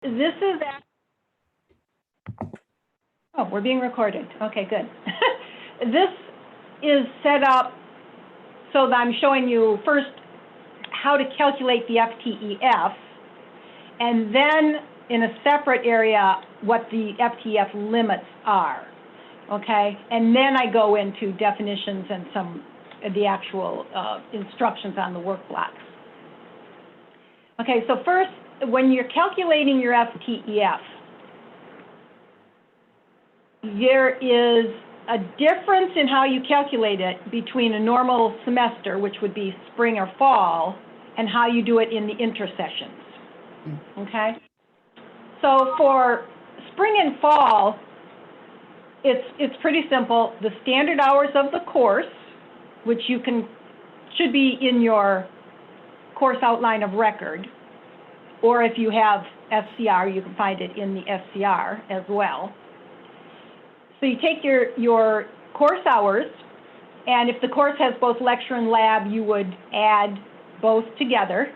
this is, oh, we're being recorded. Okay, good. This is set up so that I'm showing you first how to calculate the FTEF, and then in a separate area what the FTEF limits are, okay? And then I go into definitions and some of the actual instructions on the work blocks. Okay, so first, when you're calculating your FTEF, there is a difference in how you calculate it between a normal semester, which would be spring or fall, and how you do it in the intersessions, okay? So for spring and fall, it's pretty simple. The standard hours of the course, which should be in your course outline of record, or if you have SCR, you can find it in the SCR as well. So you take your course hours, and if the course has both lecture and lab, you would add both together.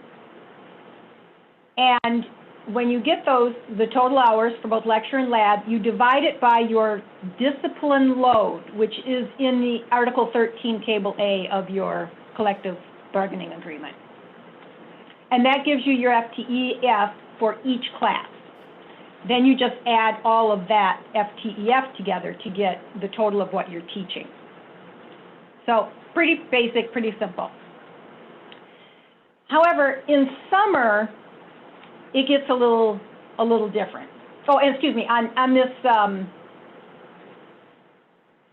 And when you get the total hours for both lecture and lab, you divide it by your discipline load, which is in the Article 13, Table A of your collective bargaining agreement. And that gives you your FTEF for each class. Then you just add all of that FTEF together to get the total of what you're teaching. So pretty basic, pretty simple. However, in summer, it gets a little different. Oh, and excuse me, on this,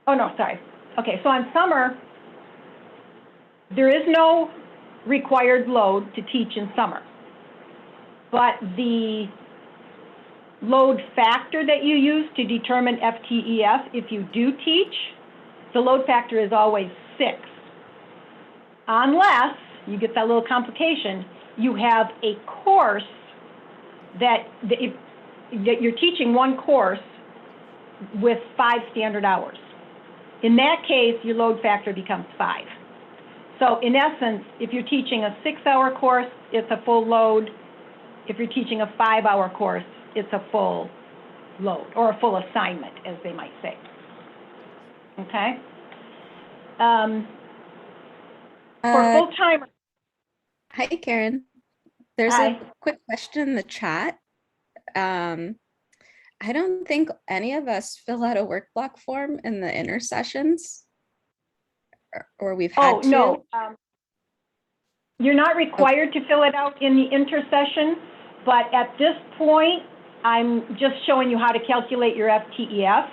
oh no, sorry. Okay, so on summer, there is no required load to teach in summer, but the load factor that you use to determine FTEF, if you do teach, the load factor is always 6. Unless you get that little complication, you have a course that you're teaching one course with 5 standard hours. In that case, your load factor becomes 5. So in essence, if you're teaching a 6-hour course, it's a full load. If you're teaching a 5-hour course, it's a full load, or a full assignment, as they might say. Okay? For full-time. Hi, Karen. There's a quick question in the chat. I don't think any of us fill out a work block form in the intersessions, or we've had to. Oh, no. You're not required to fill it out in the intersession, but at this point, I'm just showing you how to calculate your FTEF.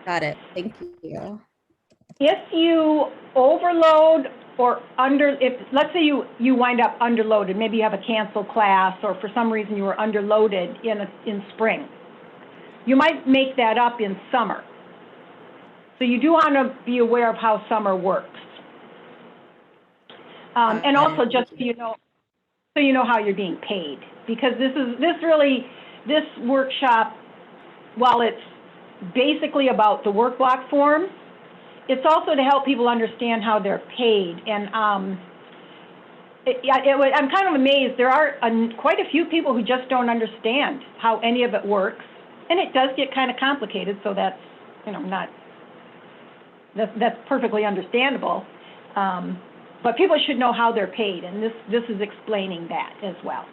Got it. Thank you. If you overload or let's say you wind up underloaded, maybe you have a canceled class, or for some reason you were underloaded in spring, you might make that up in summer. So you do want to be aware of how summer works. And also just so you know how you're being paid, because this workshop, while it's basically about the work block form, it's also to help people understand how they're paid. And I'm kind of amazed. There are quite a few people who just don't understand how any of it works, and it does get kind of complicated. So that's that's perfectly understandable. But people should know how they're paid, and this is explaining that as well.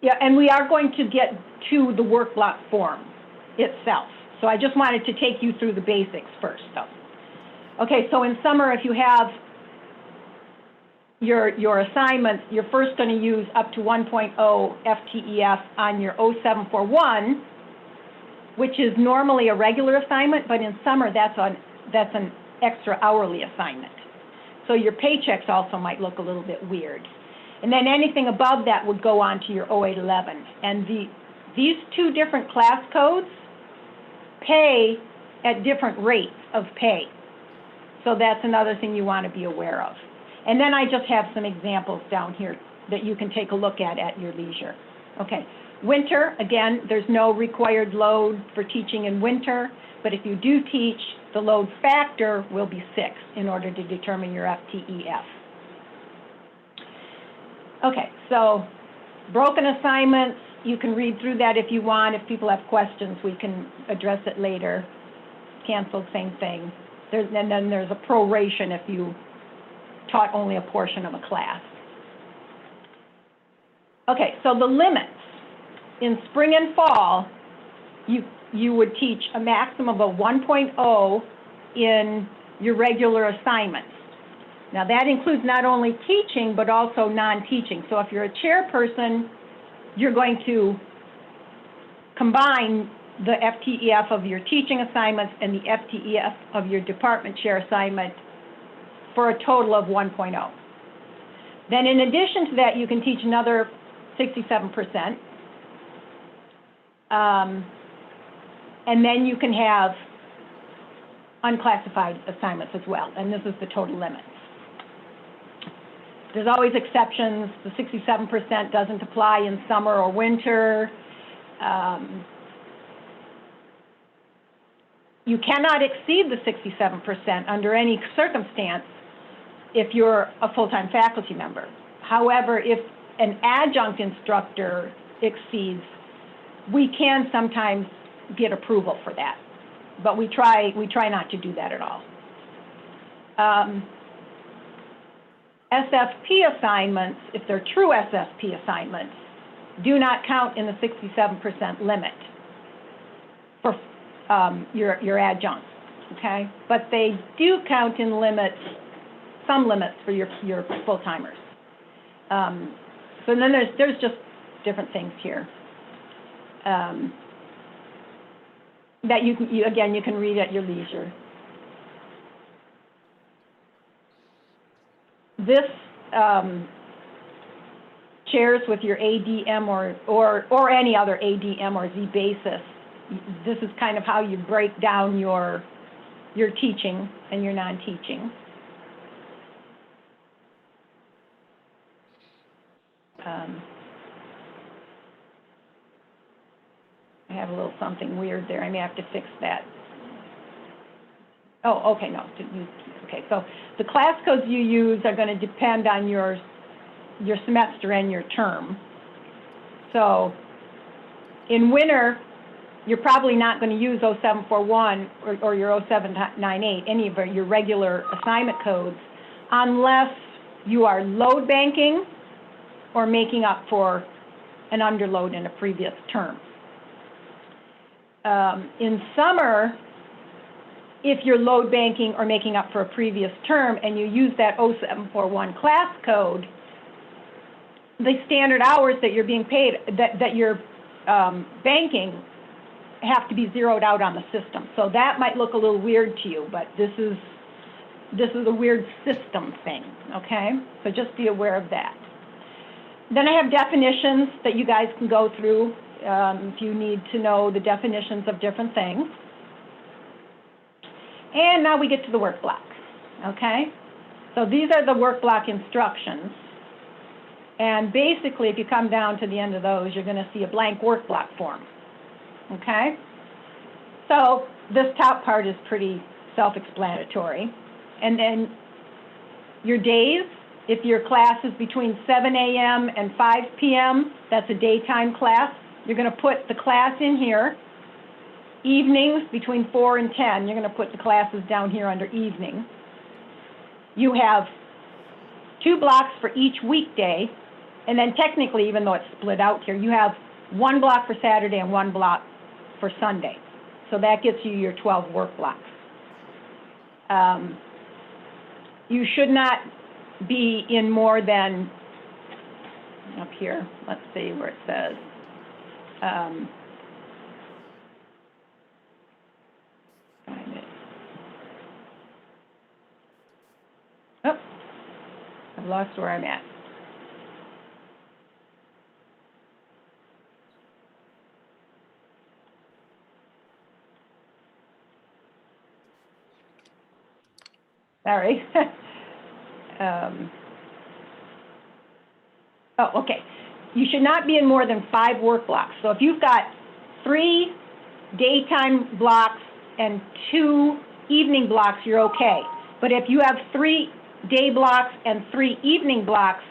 Yeah, and we are going to get to the work block form itself. So I just wanted to take you through the basics first, though. Okay, so in summer, if you have your assignments, you're first going to use up to 1.0 FTEF on your 0741, which is normally a regular assignment, but in summer, that's an extra hourly assignment. So your paychecks also might look a little bit weird. And then anything above that would go on to your 0811. And these 2 different class codes pay at different rates of pay. So that's another thing you want to be aware of. And then I just have some examples down here that you can take a look at your leisure. Okay, winter, again, there's no required load for teaching in winter, but if you do teach, the load factor will be 6 in order to determine your FTEF. Okay, so broken assignments, you can read through that if you want. If people have questions, we can address it later. Canceled, same thing. And then there's a proration if you taught only a portion of a class. Okay, so the limits. In spring and fall, you would teach a maximum of 1.0 in your regular assignments. Now that includes not only teaching, but also non-teaching. So if you're a chairperson, you're going to combine the FTEF of your teaching assignments and the FTEF of your department chair assignment for a total of 1.0. Then in addition to that, you can teach another 67%. And then you can have unclassified assignments as well, and this is the total limit. There's always exceptions. The 67% doesn't apply in summer or winter. You cannot exceed the 67% under any circumstance if you're a full-time faculty member. However, if an adjunct instructor exceeds, we can sometimes get approval for that, but we try not to do that at all. SFP assignments, if they're true SFP assignments, do not count in the 67% limit for your adjuncts, okay? But they do count in limits, some limits for your full-timers. So then there's just different things here that you can read at your leisure. This chairs with your ADM or any other ADM or Z basis. This is kind of how you break down your teaching and your non-teaching. I have a little something weird there. I may have to fix that. Oh, okay, no. Okay, so the class codes you use are going to depend on your semester and your term. So in winter, you're probably not going to use 0741 or your 0798, any of your regular assignment codes, unless you are load banking or making up for an underload in a previous term. In summer, if you're load banking or making up for a previous term and you use that 0741 class code, the standard hours that you're being paid, that you're banking, have to be zeroed out on the system. So that might look a little weird to you, but this is a weird system thing, okay? So just be aware of that. Then I have definitions that you guys can go through if you need to know the definitions of different things. And now we get to the work block, okay? So these are the work block instructions. And basically, if you come down to the end of those, you're going to see a blank work block form, okay? So this top part is pretty self-explanatory. And then your days, if your class is between 7 a.m. and 5 p.m., that's a daytime class, you're going to put the class in here. Evenings, between 4 and 10, you're going to put the classes down here under evening. You have 2 blocks for each weekday, and then technically, even though it's split out here, you have 1 block for Saturday and 1 block for Sunday. So that gets you your 12 work blocks. You should not be in more than, up here, let's see where it says, find it. Oh, I've lost where I'm at. Sorry. Oh, okay. You should not be in more than 5 work blocks. So if you've got 3 daytime blocks and 2 evening blocks, you're okay. But if you have 3 day blocks and 3 evening blocks,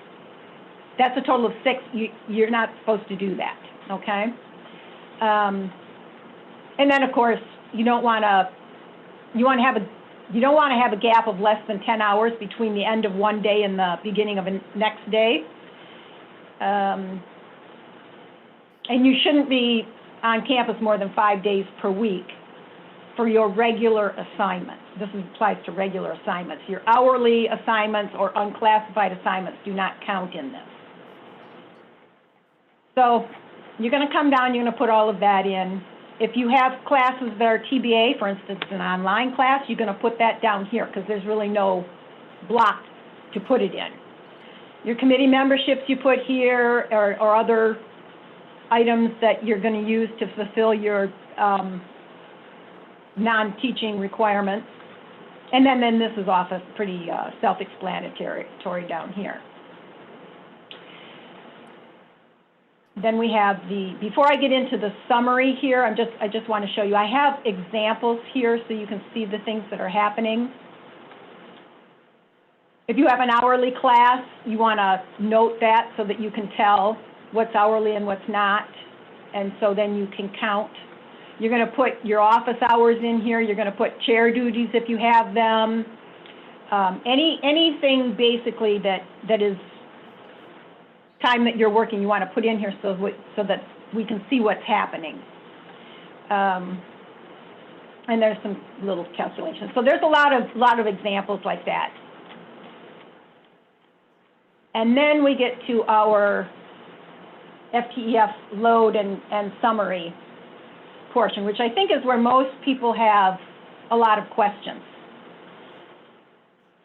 That's a total of 6. You're not supposed to do that, okay? And then, of course, you don't want to have a gap of less than 10 hours between the end of one day and the beginning of a next day. And you shouldn't be on campus more than 5 days per week for your regular assignments. This applies to regular assignments. Your hourly assignments or unclassified assignments do not count in this. So you're going to come down, you're going to put all of that in. If you have classes that are TBA, for instance, an online class, you're going to put that down here because there's really no block to put it in. Your committee memberships you put here, or other items that you're going to use to fulfill your non-teaching requirements. And then this is off pretty self-explanatory down here. Then we have before I get into the summary here, I just want to show you, I have examples here so you can see the things that are happening. If you have an hourly class, you want to note that so that you can tell what's hourly and what's not, and so then you can count. You're going to put your office hours in here. You're going to put chair duties if you have them. Anything basically that is time that you're working, you want to put in here so that we can see what's happening. And there's some little calculations. So there's a lot of examples like that. And then we get to our FTEF load and summary portion, which I think is where most people have a lot of questions.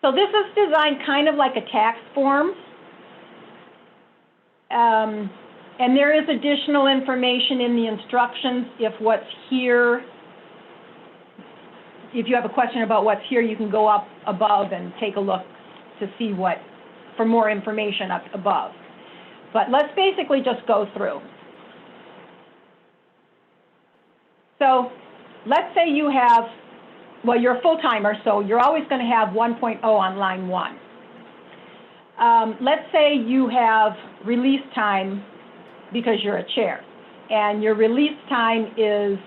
So this is designed kind of like a tax form. And there is additional information in the instructions if what's here, if you have a question about what's here, you can go up above and take a look to see for more information up above. But let's basically just go through. So let's say you have, well, you're a full-timer, so you're always going to have 1.0 on line 1. Let's say you have release time because you're a chair, and your release time is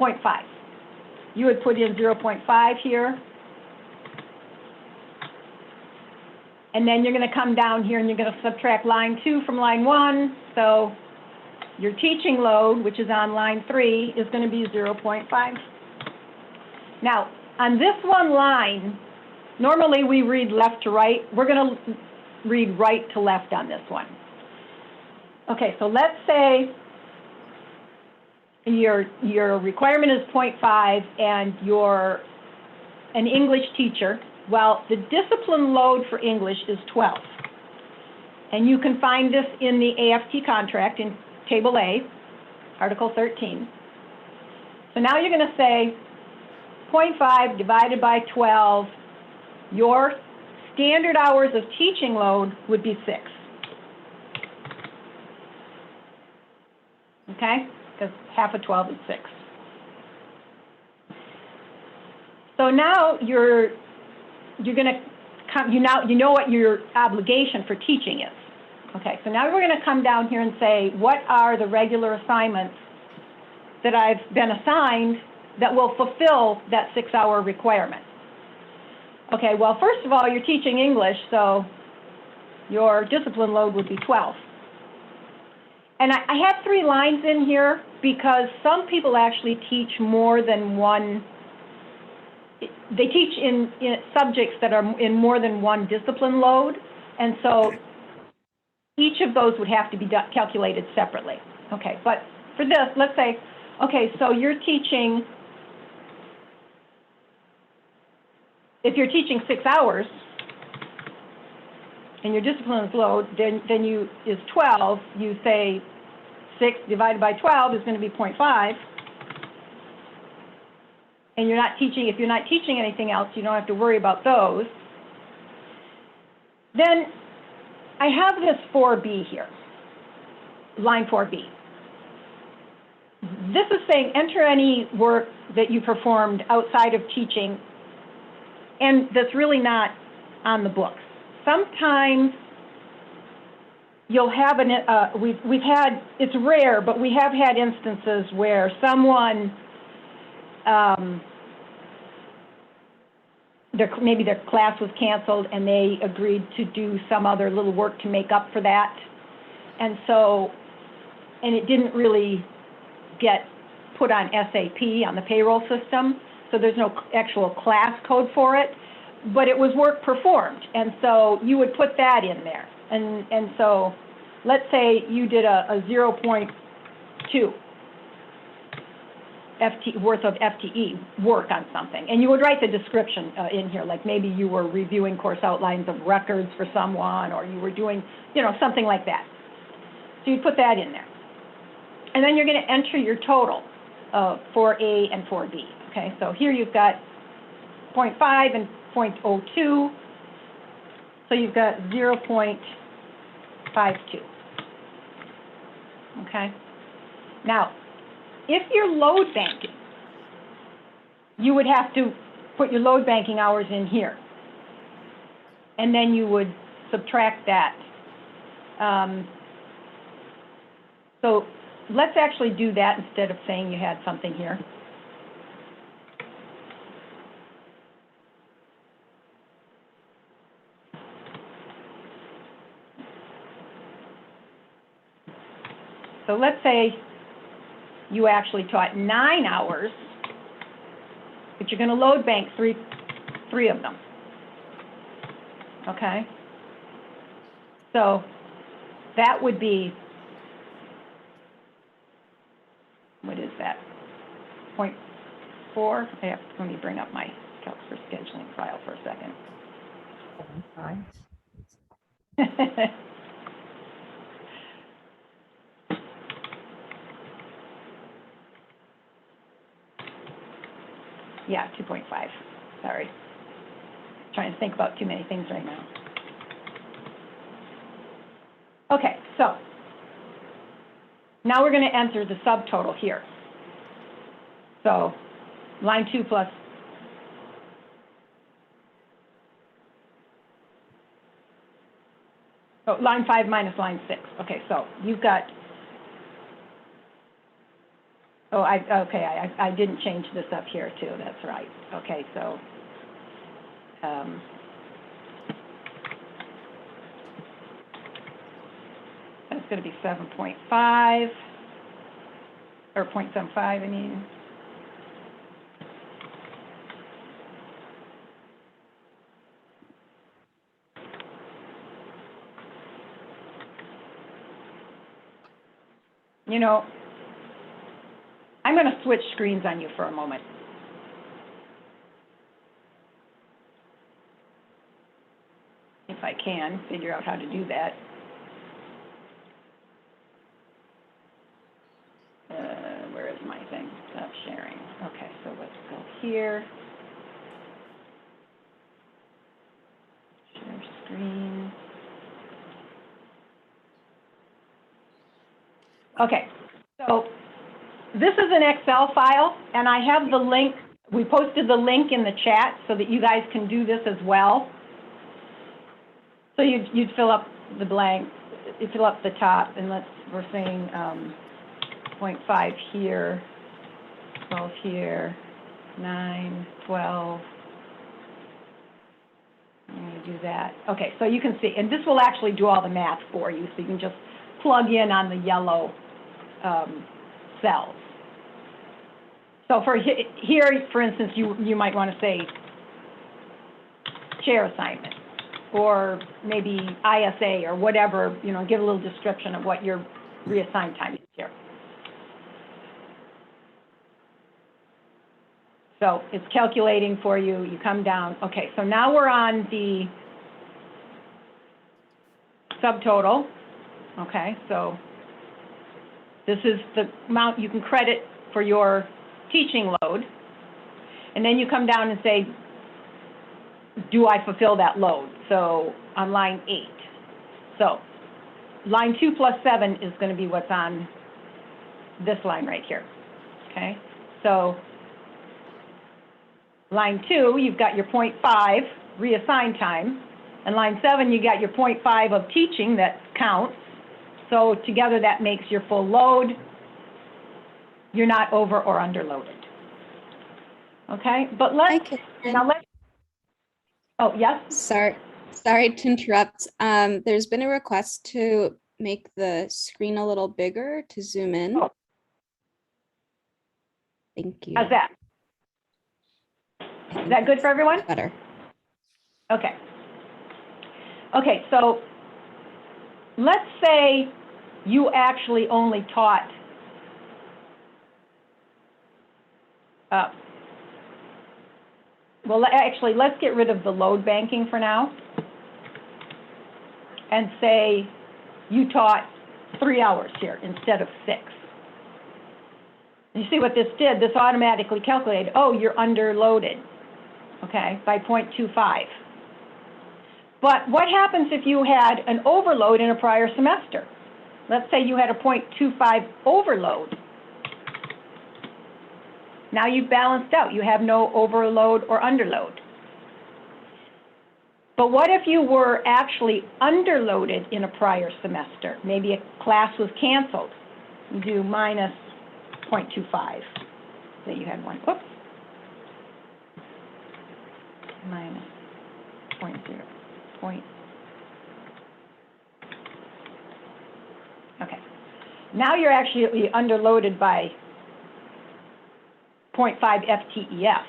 0.5. You would put in 0.5 here, and then you're going to come down here and you're going to subtract line 2 from line 1, so your teaching load, which is on line 3, is going to be 0.5. Now, on this one line, normally we read left to right. We're going to read right to left on this one. Okay, so let's say your requirement is 0.5 and you're an English teacher. Well, the discipline load for English is 12. And you can find this in the AFT contract in Table A, Article 13. So now you're going to say 0.5 divided by 12. Your standard hours of teaching load would be 6. Okay? Because half of 12 is 6. So now you're going to come, you know what your obligation for teaching is. Okay, so now we're going to come down here and say, what are the regular assignments that I've been assigned that will fulfill that 6-hour requirement? Okay, well, first of all, you're teaching English, so your discipline load would be 12. And I have 3 lines in here because some people actually teach more than one. They teach in subjects that are in more than one discipline load, and so each of those would have to be calculated separately. Okay, but for this, let's say, okay, so you're teaching, if you're teaching 6 hours and your discipline is load, then is 12, you say 6 divided by 12 is going to be 0.5. And you're not teaching, if you're not teaching anything else, you don't have to worry about those. Then I have this 4B here, line 4B. This is saying enter any work that you performed outside of teaching and that's really not on the books. Sometimes you'll have we've had, it's rare, but we have had instances where someone, maybe their class was canceled and they agreed to do some other little work to make up for that. And so, and it didn't really get put on SAP, on the payroll system, so there's no actual class code for it, but it was work performed, and so you would put that in there. And so, let's say you did a 0.2 worth of FTE work on something, and you would write the description in here, like maybe you were reviewing course outlines of records for someone, or you were doing, you know, something like that. So you'd put that in there. And then you're going to enter your total for A and for B. Okay, so here you've got 0.5 and 0.02. So you've got 0.52. Okay. Now, if you're load banking, you would have to put your load banking hours in here. And then you would subtract that. So let's actually do that instead of saying you had something here. So let's say you actually taught 9 hours, but you're going to load bank three of them. Okay? So that would be, what is that? 0.4? Let me bring up my calc for scheduling file for a second. 5. Yeah, 2.5. Sorry. Trying to think about too many things right now. Okay, so now we're going to enter the subtotal here. So line 2 plus line 5 minus line 6. Okay, so you've got, I didn't change this up here too, that's right. Okay, so that's going to be 7.5, or 0.75, I mean. You know, I'm going to switch screens on you for a moment. If I can figure out how to do that. Where is my thing? Stop sharing. Okay, so let's go here. Share screen. Okay, so this is an Excel file, and I have the link. We posted the link in the chat so that you guys can do this as well. So you'd fill up the blank, you fill up the top, and we're saying 0.5 here, 12 here, 9, 12. I'm going to do that. Okay, so you can see, and this will actually do all the math for you, so you can just plug in on the yellow cells. So for here, for instance, you might want to say chair assignment, or maybe ISA, or whatever, you know, give a little description of what your reassigned time is here. So it's calculating for you, you come down. Okay, so now we're on the subtotal. Okay, so this is the amount you can credit for your teaching load. And then you come down and say, do I fulfill that load? So on line 8. So line 2 plus 7 is going to be what's on this line right here. Okay, so line 2, you've got your 0.5 reassigned time. And line 7, you got your 0.5 of teaching that counts. So together that makes your full load. You're not over or underloaded. Okay, but Hi, let's, Karen. now let's, oh, yes? Sorry to interrupt. There's been a request to make the screen a little bigger to zoom in. Oh. Thank you. How's that? I think Is that good that's for everyone? better. Okay. Okay, so let's say you actually only taught well, actually, let's get rid of the load banking for now and say you taught 3 hours here instead of 6. You see what this did? This automatically calculated, oh, you're underloaded, okay, by 0.25. But what happens if you had an overload in a prior semester? Let's say you had a 0.25 overload. Now you've balanced out. You have no overload or underload. But what if you were actually underloaded in a prior semester? Maybe a class was canceled. You do minus 0.25. Say you had one, whoops. Minus 0.0. Okay. Now you're actually underloaded by 0.5 FTEF.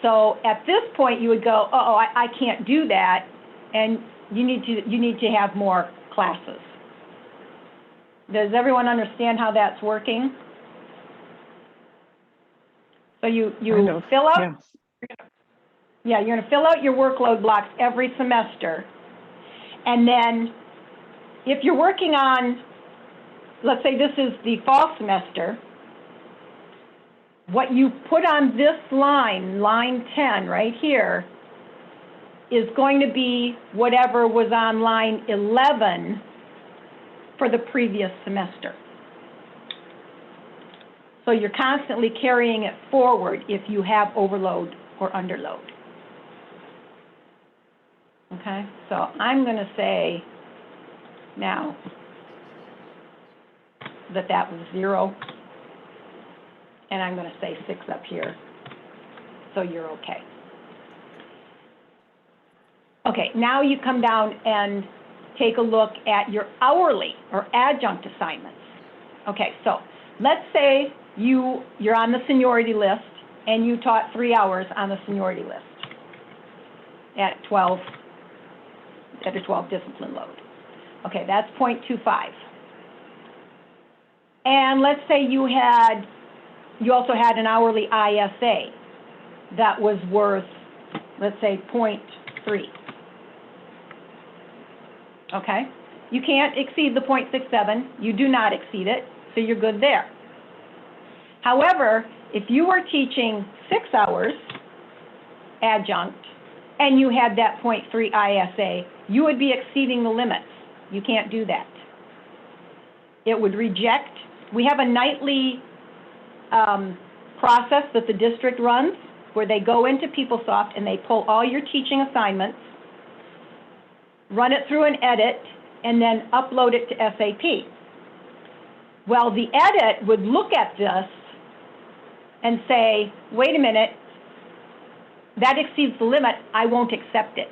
So at this point, you would go, oh, I can't do that, and you need to have more classes. Does everyone understand how that's working? So you fill out, yeah, you're going to fill out your workload blocks every semester, and then if you're working on, let's say this is the fall semester, what you put on this line, line 10 right here, is going to be whatever was on line 11 for the previous semester. So you're constantly carrying it forward if you have overload or underload. Okay, so I'm going to say now that that was 0. And I'm going to say 6 up here, so you're okay. Okay, now you come down and take a look at your hourly or adjunct assignments. Okay, so let's say you're on the seniority list and you taught 3 hours on the seniority list at a 12 discipline load. Okay, that's 0.25. And let's say you also had an hourly ISA that was worth, let's say, 0.3. Okay? You can't exceed the 0.67. You do not exceed it, so you're good there. However, if you were teaching 6 hours adjunct and you had that 0.3 ISA, you would be exceeding the limits. You can't do that. It would reject. We have a nightly process that the district runs where they go into PeopleSoft and they pull all your teaching assignments, run it through an edit, and then upload it to SAP. Well, the edit would look at this and say, wait a minute, that exceeds the limit, I won't accept it.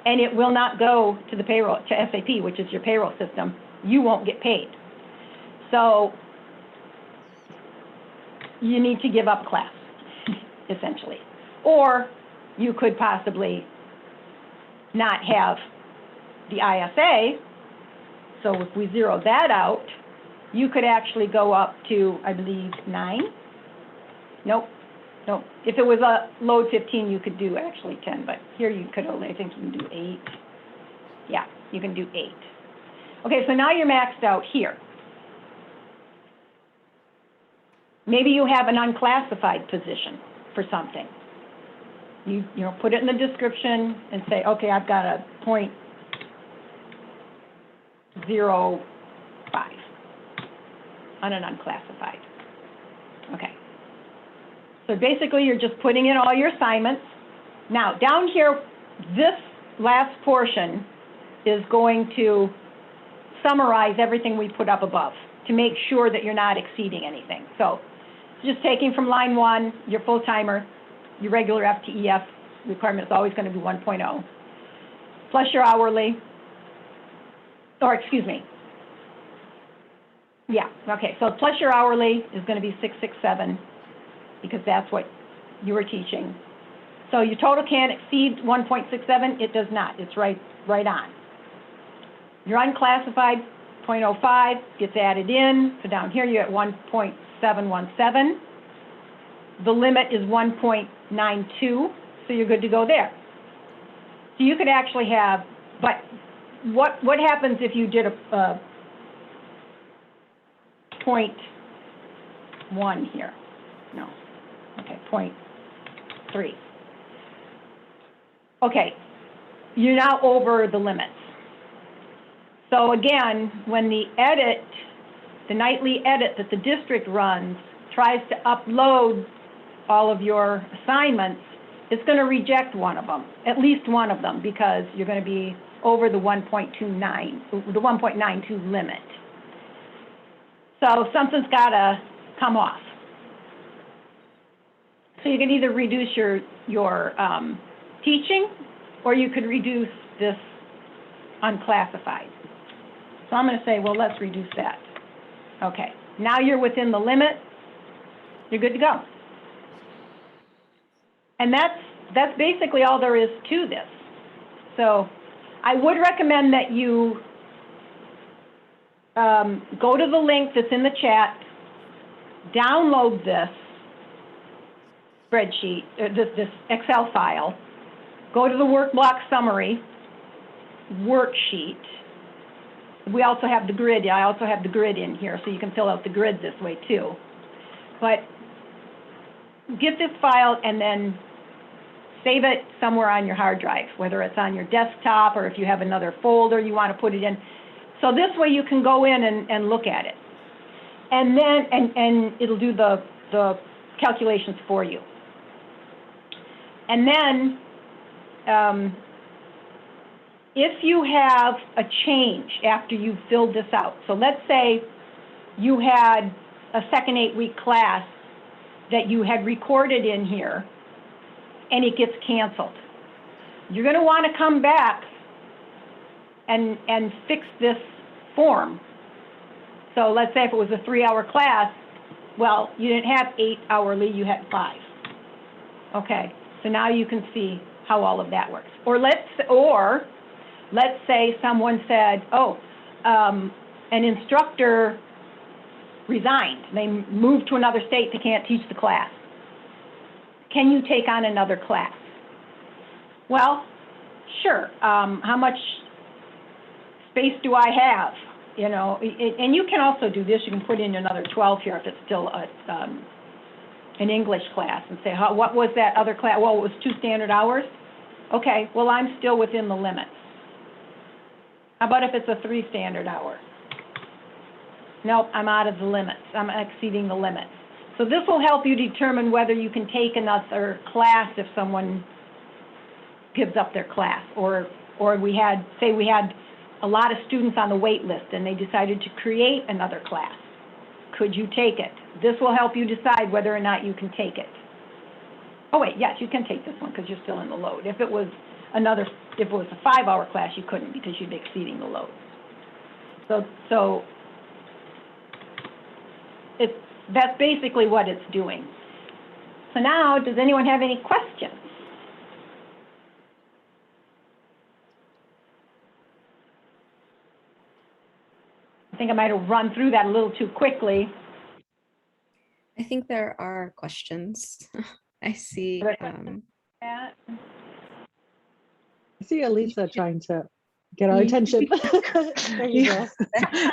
And it will not go to the payroll, to SAP, which is your payroll system. You won't get paid. So you need to give up class, essentially. Or you could possibly not have the ISA, so if we zero that out, you could actually go up to, I believe, 9. Nope. If it was a load 15, you could do actually 10, but here you could only, I think you can do 8. Yeah, you can do 8. Okay, so now you're maxed out here. Maybe you have an unclassified position for something. You know, put it in the description and say, okay, I've got a 0.05 on an unclassified. Okay. So basically, you're just putting in all your assignments. Now, down here, this last portion is going to summarize everything we put up above to make sure that you're not exceeding anything. So just taking from line 1, your full-timer, your regular FTES requirement is always going to be 1.0, plus your hourly, or excuse me. Yeah, okay, so plus your hourly is going to be 667 because that's what you were teaching. So your total can't exceed 1.67, it does not, it's right on. Your unclassified 0.05 gets added in, so down here you're at 1.717. The limit is 1.92, so you're good to go there. So you could actually have, but what happens if you did a 0.1 here? No, okay, 0.3. Okay, you're now over the limits. So again, when the nightly edit that the district runs tries to upload all of your assignments, it's going to reject one of them, at least one of them, because you're going to be over the 1.92 limit. So something's got to come off. So you can either reduce your teaching, or you could reduce this unclassified. So I'm going to say, well, let's reduce that. Okay, now you're within the limit. You're good to go. And that's basically all there is to this. So I would recommend that you go to the link that's in the chat, download this spreadsheet, this Excel file, go to the workblock summary worksheet. We also have the grid. I also have the grid in here, so you can fill out the grid this way too. But get this file and then save it somewhere on your hard drive, whether it's on your desktop or if you have another folder you want to put it in. So this way you can go in and look at it. And then, and it'll do the calculations for you. And then, if you have a change after you've filled this out, so let's say you had a second 8-week class that you had recorded in here and it gets canceled. You're going to want to come back and fix this form. So let's say if it was a 3-hour class, well, you didn't have 8 hourly, you had 5. Okay, so now you can see how all of that works. Or let's say someone said, oh, an instructor resigned. They moved to another state, they can't teach the class. Can you take on another class? Well, sure. How much space do I have? You know, and you can also do this. You can put in another 12 here if it's still an English class and say, what was that other class? Well, it was 2 standard hours. Okay, well, I'm still within the limits. How about if it's a 3 standard hour? Nope, I'm out of the limits. I'm exceeding the limits. So this will help you determine whether you can take another class if someone gives up their class, or we had a lot of students on the wait list and they decided to create another class. Could you take it? This will help you decide whether or not you can take it. Oh wait, yes, you can take this one because you're still in the load. If it was a 5-hour class, you couldn't because you'd be exceeding the load. So that's basically what it's doing. So now, does anyone have any questions? I think I might have run through that a little too quickly. I think there are questions. I see. I see Elisa trying to get our attention. There you go.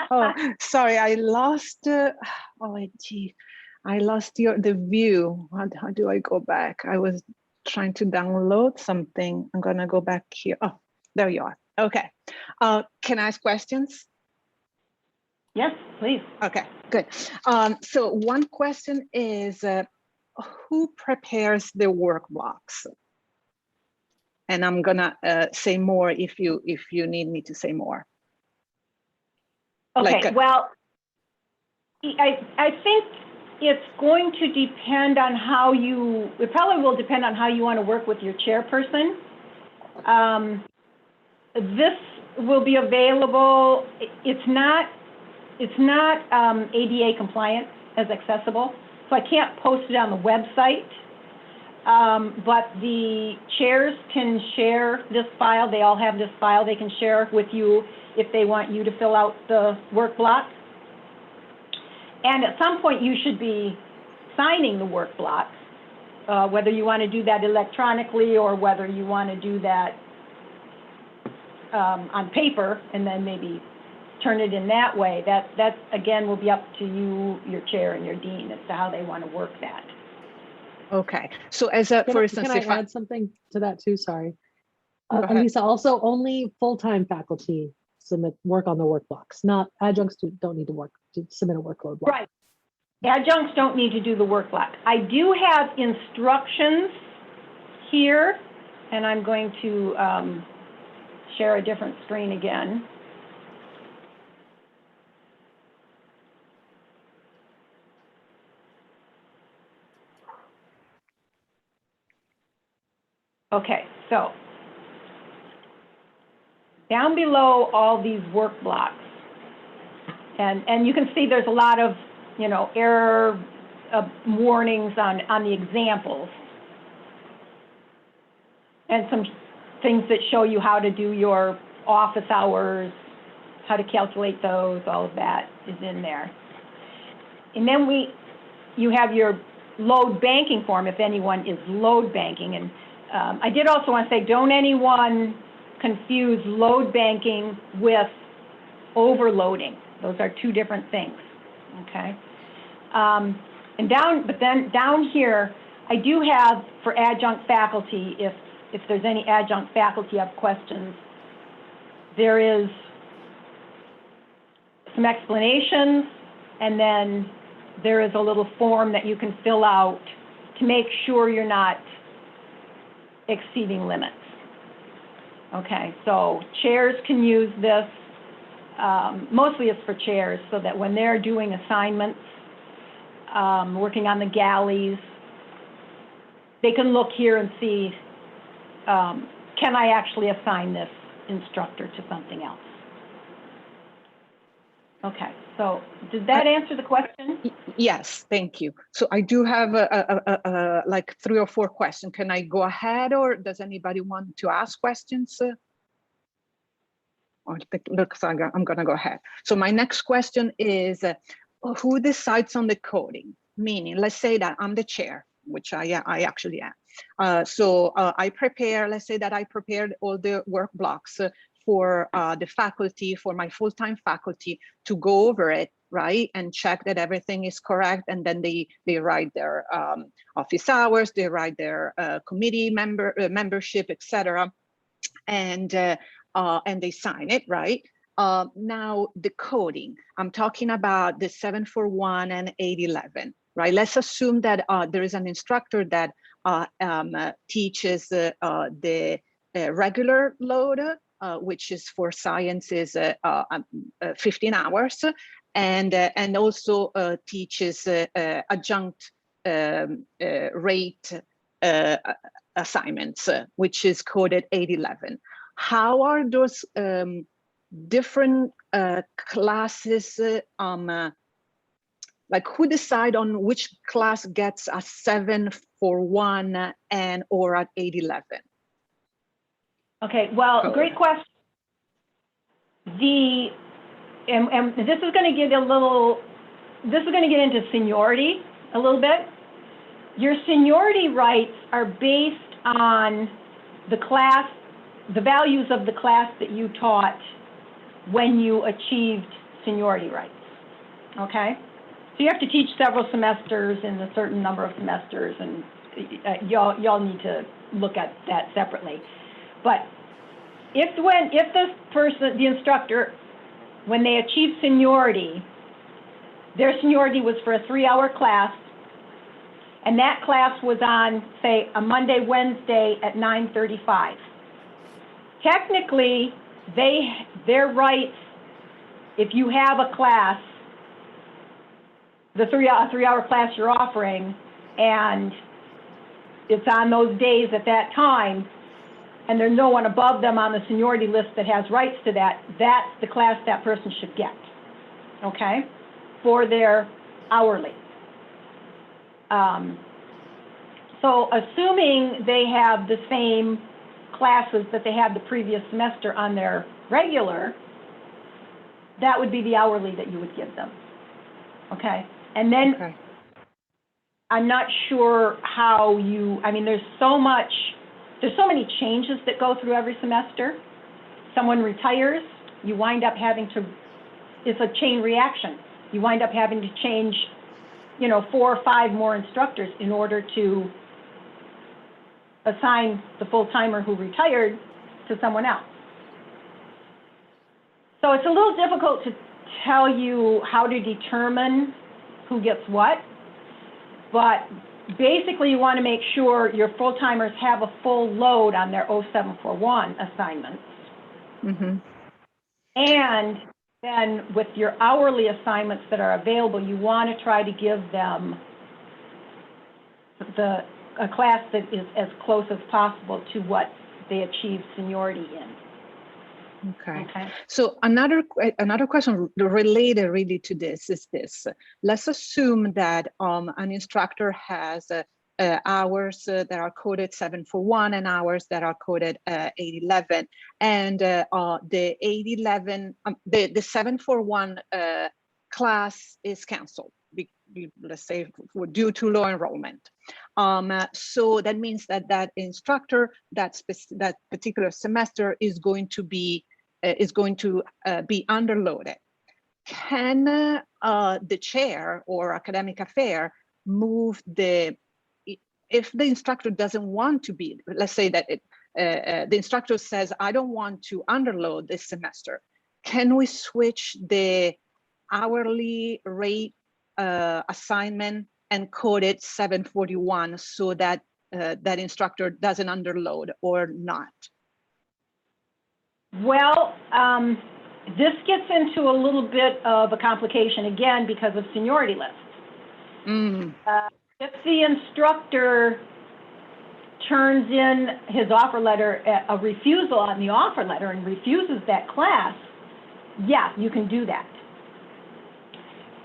Oh, sorry, I lost. OMG, I lost the view. How do I go back? I was trying to download something. I'm gonna go back here. Oh, there you are. Okay. Can I ask questions? Yes, please. Okay, good. So one question is, who prepares the work blocks? And I'm gonna say more if you need me to say more. Okay, Like, well, I think it's going to depend on how you, it probably will depend on how you want to work with your chairperson. This will be available, it's not ADA compliant as accessible, so I can't post it on the website. But the chairs can share this file. They all have this file they can share with you if they want you to fill out the work block. And at some point, you should be signing the work block, whether you want to do that electronically or whether you want to do that on paper and then maybe turn it in that way. That again will be up to you, your chair, and your dean as to how they want to work that. okay. So as a, for instance, can I if add something to that too? Sorry. Go ahead. Lisa, also only full-time faculty submit work on the work blocks, not adjuncts don't need to submit a workload block. Right. Adjuncts don't need to do the work block. I do have instructions here, and I'm going to share a different screen again. Okay, so down below all these work blocks, and you can see there's a lot of, you know, error warnings on the examples, and some things that show you how to do your office hours, how to calculate those, all of that is in there. And then you have your load banking form if anyone is load banking. And I did also want to say, don't anyone confuse load banking with overloading. Those are two different things, okay? But then down here, I do have for adjunct faculty, if there's any adjunct faculty have questions, there is some explanations, and then there is a little form that you can fill out to make sure you're not exceeding limits. Okay, so chairs can use this. Mostly it's for chairs, so that when they're doing assignments, working on the galleys, they can look here and see, can I actually assign this instructor to something else? Okay, so did that answer the question? Yes, thank you. So I do have like 3 or 4 questions. Can I go ahead, or does anybody want to ask questions? Or looks like I'm gonna go ahead. So my next question is, who decides on the coding? Meaning, let's say that I'm the chair, which I actually am. So I prepare, let's say that I prepared all the work blocks for the faculty, for my full-time faculty to go over it, right? And check that everything is correct. And then they write their office hours, they write their committee membership, etc. And they sign it, right? Now the coding, I'm talking about the 741 and 811, right? Let's assume that there is an instructor that teaches the regular load, which is for science is 15 hours, and also teaches adjunct rate assignments, which is coded 811. How are those different classes, like who decide on which class gets a 741 and or at 811? Okay, well, great question. And this is going to get into seniority a little bit. Your seniority rights are based on the class, the values of the class that you taught when you achieved seniority rights, okay? So you have to teach several semesters in a certain number of semesters, and y'all need to look at that separately. But if this person, the instructor, when they achieved seniority, their seniority was for a 3-hour class, and that class was on, say, a Monday, Wednesday at 9:35. Technically, their rights if you have a class, the three-hour class you're offering, and it's on those days at that time, and there's no one above them on the seniority list that has rights to that, that's the class that person should get, okay, for their hourly. So assuming they have the same classes that they had the previous semester on their regular, that would be the hourly that you would give them, okay? And then Okay. I'm not sure how you, I mean, there's so many changes that go through every semester. Someone retires, you wind up having to, it's a chain reaction. You wind up having to change, 4 or 5 more instructors in order to assign the full-timer who retired to someone else. So it's a little difficult to tell you how to determine who gets what, but basically you want to make sure your full-timers have a full load on their 0741 assignments. Mm-hmm. And then with your hourly assignments that are available, you want to try to give them a class that is as close as possible to what they achieve seniority in. Okay. Okay. So another question related really to this is this. Let's assume that an instructor has hours that are coded 741 and hours that are coded 811, and the 811, the 741 class is canceled. Let's say due to low enrollment. So that means that that instructor, that particular semester is going to be underloaded. Can the chair or academic affair move if the instructor doesn't want to be, let's say that the instructor says, I don't want to underload this semester. Can we switch the hourly rate assignment and code it 741 so that that instructor doesn't underload or not? Well, this gets into a little bit of a complication again because of seniority lists. Mm. If the instructor turns in his offer letter, a refusal on the offer letter and refuses that class, yeah, you can do that.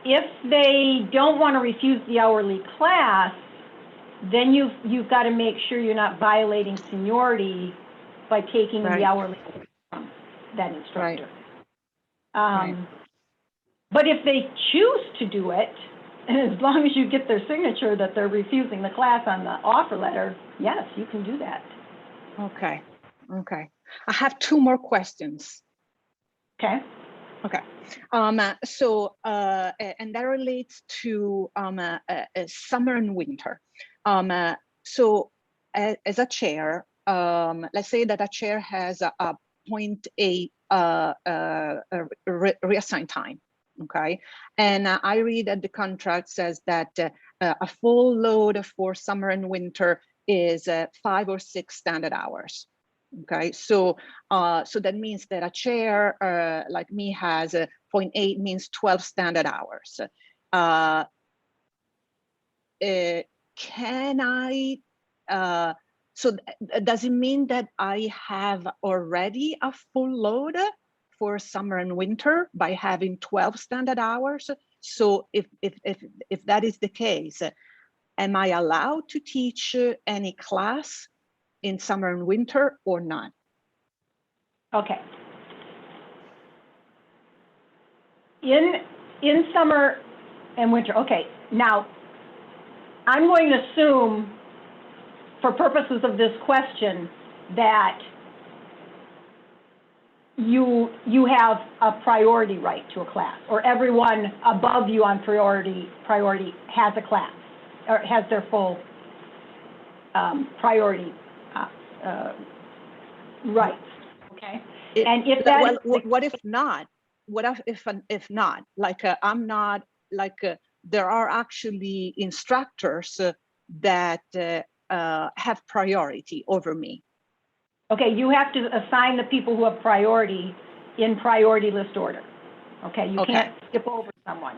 If they don't want to refuse the hourly class, then you've got to make sure you're not violating seniority by taking Right. the hourly from that instructor. Right. But if they choose to do it, and as long as you get their signature that they're refusing the class on the offer letter, yes, you can do that. Okay. Okay. I have 2 more questions. Okay. Okay. So, and that relates to summer and winter. So as a chair, let's say that a chair has a 0.8 reassigned time. Okay. And I read that the contract says that a full load for summer and winter is 5 or 6 standard hours. Okay, so that means that a chair like me has 0.8 means 12 standard hours. Can I? Does it mean that I have already a full load for summer and winter by having 12 standard hours? So if that is the case, am I allowed to teach any class in summer and winter or not? Okay. In summer and winter, okay. Now, I'm going to assume, for purposes of this question, that you have a priority right to a class, or everyone above you on priority has a class, or has their full priority rights. Okay. And if that what if not? What if not? Like I'm not like there are actually instructors that have priority over me. Okay, you have to assign the people who have priority in priority list order. Okay, you Okay. can't skip over someone.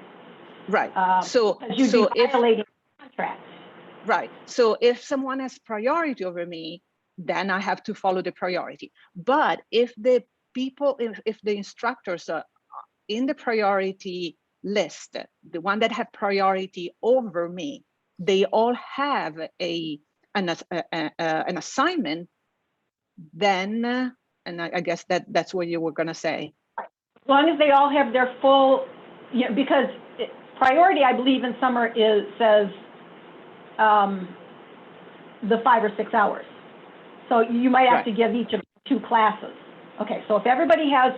Right. Because you'd So be violating the contract. right. So if someone has priority over me, then I have to follow the priority. But if the people, if the instructors are in the priority list, the one that have priority over me, they all have an assignment, then, and I guess that's what you were gonna say. As long as they all have their full, because priority, I believe in summer says the 5 or 6 hours. So you might have to give each of 2 classes. Okay, so if everybody has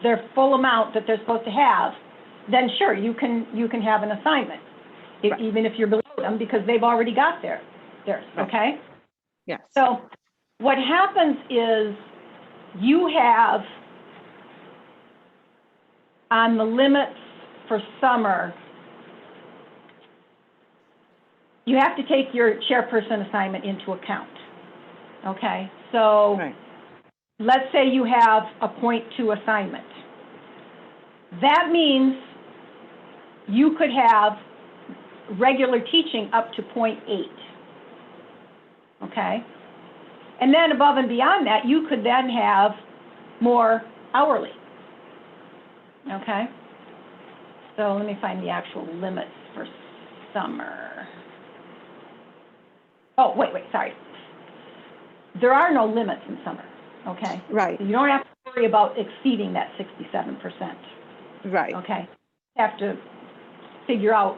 their full amount that they're supposed to have, then sure, you can have an assignment, even if you're below them, because they've already got theirs, okay? Yes. So what happens is you have, on the limits for summer, you have to take your chairperson assignment into account, okay? So let's say you have a .2 assignment. That means you could have regular teaching up to .8, okay? And then above and beyond that, you could then have more hourly, okay? So let me find the actual limits for summer. Oh, wait, sorry. There are no limits in summer, okay? Right. So you don't have to worry about exceeding that 67%. Right. Okay. You have to figure out,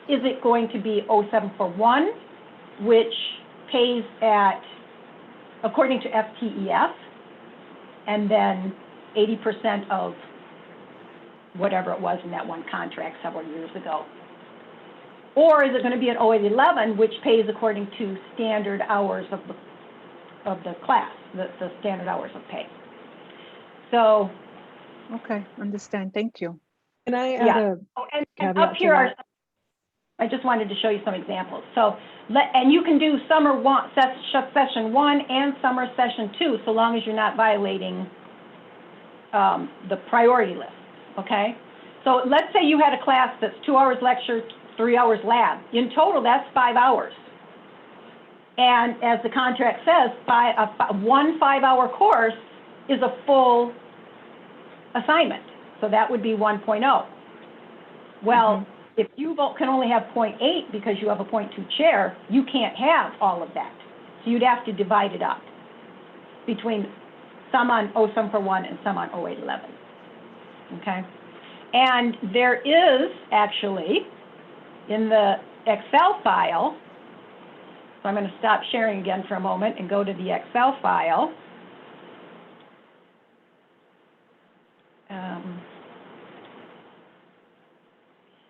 is it going to be 0741, which pays at, according to FTEF, and then 80% of whatever it was in that one contract several years ago? Or is it going to be an 0811, which pays according to standard hours of the class, the standard hours of pay? So. Okay, understand. Thank you. Can I add a and caveat up to here that? I just wanted to show you some examples. So, and you can do summer session 1 and summer session 2, so long as you're not violating the priority list, okay? So let's say you had a class that's 2 hours lecture, 3 hours lab. In total, that's 5 hours. And as the contract says, one 5-hour course is a full assignment. So that would be 1.0. Well, if you can only have 0.8 because you have a 0.2 chair, you can't have all of that. So you'd have to divide it up between some on 0741 and some on 0811. Okay? And there is actually, in the Excel file, so I'm going to stop sharing again for a moment and go to the Excel file.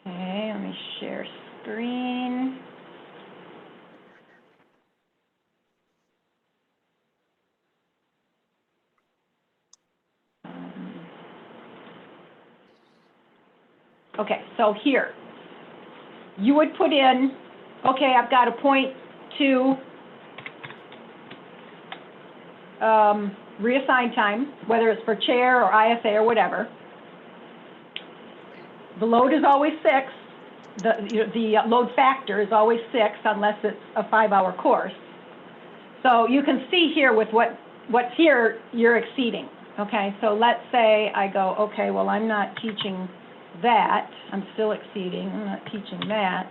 Okay, let me share screen. Okay, so here, you would put in, okay, I've got a 0.2 reassigned time, whether it's for chair or ISA or whatever. The load is always 6. The load factor is always 6 unless it's a 5-hour course. So you can see here with what's here, you're exceeding. Okay, so let's say I go, okay, well, I'm not teaching that. I'm still exceeding. I'm not teaching that.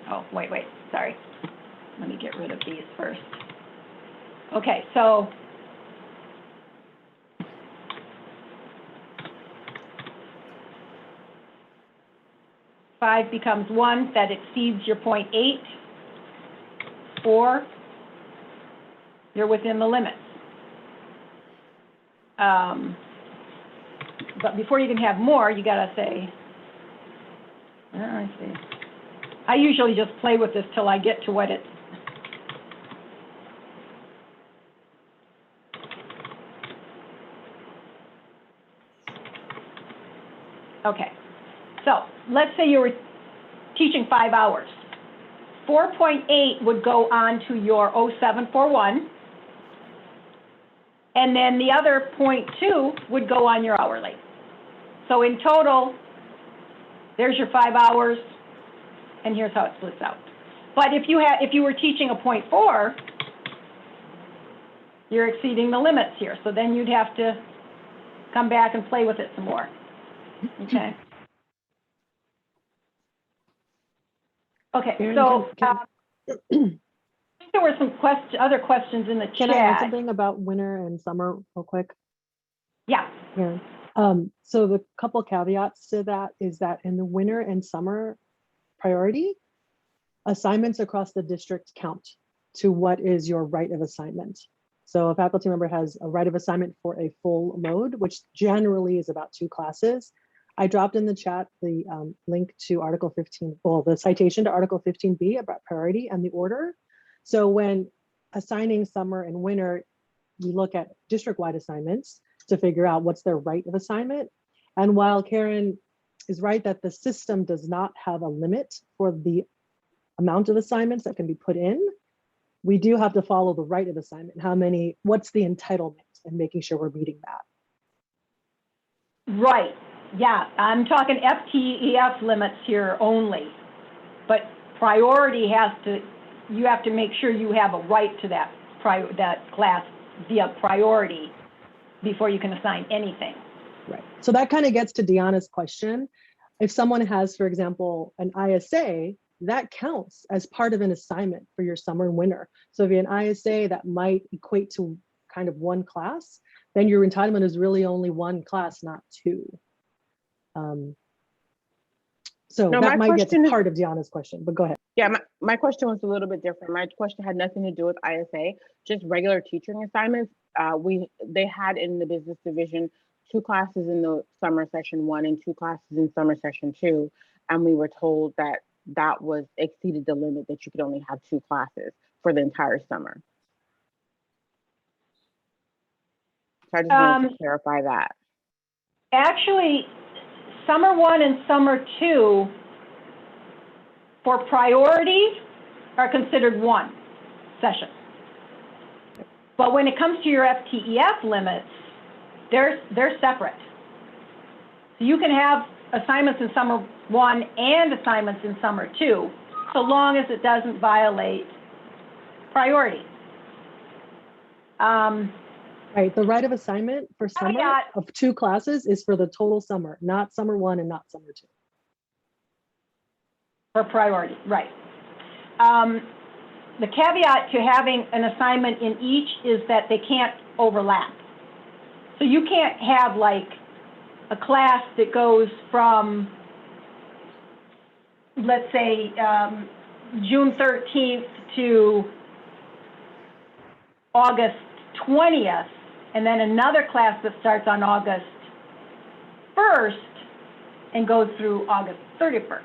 Oh, wait, sorry. Let me get rid of these first. Okay, so five becomes 1, that exceeds your 0.8, or you're within the limits. But before you can have more, you gotta say, I see. I usually just play with this till I get to what it's. Okay, so let's say you were teaching 5 hours. 4.8 would go on to your 0741. And then the other 0.2 would go on your hourly. So in total, there's your 5 hours, and here's how it splits out. But if you were teaching a 0.4, you're exceeding the limits here. So then you'd have to come back and play with it some more. Okay. Okay, Karen, so can- I think there were some other questions in the chat. Can I add something about winter and summer real quick? Yeah. Karen? So the couple caveats to that is that in the winter and summer priority, assignments across the district count to what is your right of assignment. So a faculty member has a right of assignment for a full load, which generally is about 2 classes. I dropped in the chat the link to Article 15, well, the citation to Article 15B about priority and the order. So when assigning summer and winter, you look at district-wide assignments to figure out what's their right of assignment. And while Karen is right that the system does not have a limit for the amount of assignments that can be put in, we do have to follow the right of assignment. What's the entitlement, and making sure we're meeting that. Right. Yeah, I'm talking FTEF limits here only, but priority you have to make sure you have a right to that class via priority before you can assign anything. Right. So that kind of gets to Deanna's question. If someone has, for example, an ISA, that counts as part of an assignment for your summer and winter. So if you have an ISA that might equate to kind of 1 class, then your entitlement is really only 1 class, not 2. So No, that my might get to question is- part of Deanna's question, but go ahead. Yeah, my question was a little bit different. My question had nothing to do with ISA, just regular teaching assignments. They had in the business division 2 classes in the summer session 1 and 2 classes in summer session 2, and we were told that that was exceeded the limit, that you could only have 2 classes for the entire summer. So I just wanted to clarify that. Actually, summer 1 and summer 2 for priority are considered 1 session. But when it comes to your FTEF limits, they're separate. So you can have assignments in summer 1 and assignments in summer 2, so long as it doesn't violate priority. Right, the right of assignment for summer of 2 classes is for the total summer, not summer 1 and not summer 2. For priority, right. The caveat to having an assignment in each is that they can't overlap. So you can't have like a class that goes from, let's say, June 13th to August 20th, and then another class that starts on August 1st and goes through August 31st,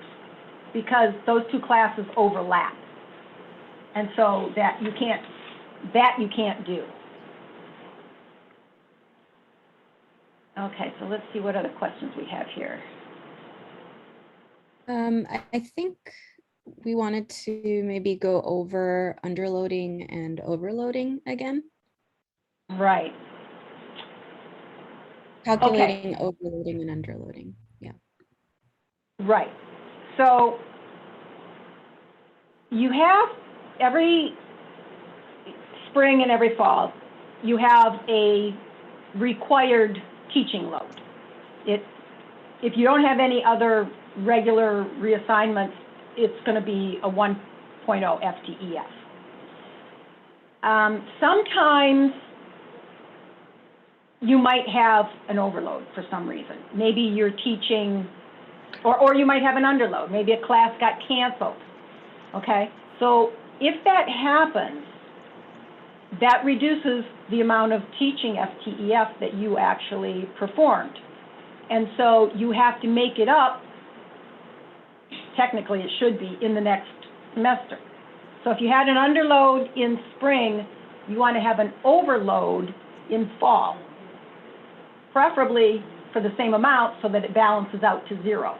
because those 2 classes overlap. And so that you can't do. Okay, so let's see what other questions we have here. I think we wanted to maybe go over underloading and overloading again. Right. Calculating overloading and underloading. Yeah. Right. So you have every spring and every fall, you have a required teaching load. If you don't have any other regular reassignments, it's going to be a 1.0 FTEF. Sometimes you might have an overload for some reason. Maybe you're teaching, or you might have an underload. Maybe a class got canceled, okay? So if that happens, that reduces the amount of teaching FTEF that you actually performed. And so you have to make it up, technically it should be, in the next semester. So if you had an underload in spring, you want to have an overload in fall, preferably for the same amount so that it balances out to 0.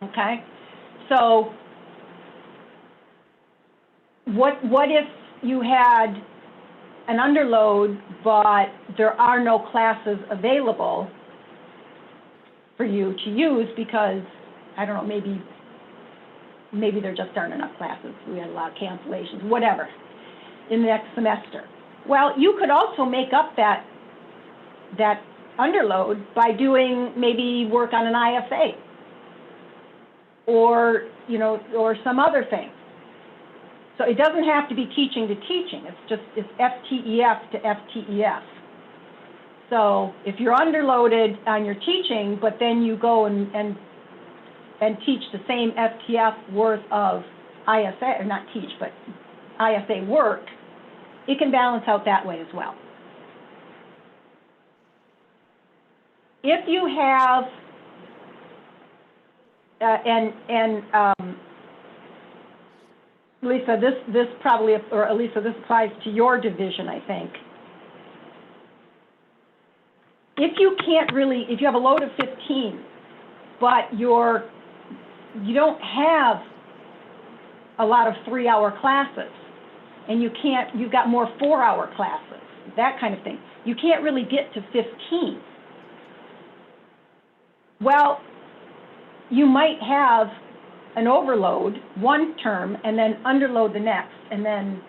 Okay? So what if you had an underload, but there are no classes available for you to use because, I don't know, maybe there just aren't enough classes. We had a lot of cancellations, whatever, in the next semester. Well, you could also make up that underload by doing maybe work on an ISA or, you know, or some other thing. So it doesn't have to be teaching to teaching. It's FTEF to FTEF. So if you're underloaded on your teaching, but then you go and teach the same FTF worth of ISA, or not teach, but ISA work, it can balance out that way as well. If you have, Lisa, this probably, or Elisa, this applies to your division, I think. If you can't really, if you have a load of 15, but you don't have a lot of 3-hour classes, and you've got more 4-hour classes, that kind of thing, you can't really get to 15. Well, you might have an overload one term and then underload the next, and then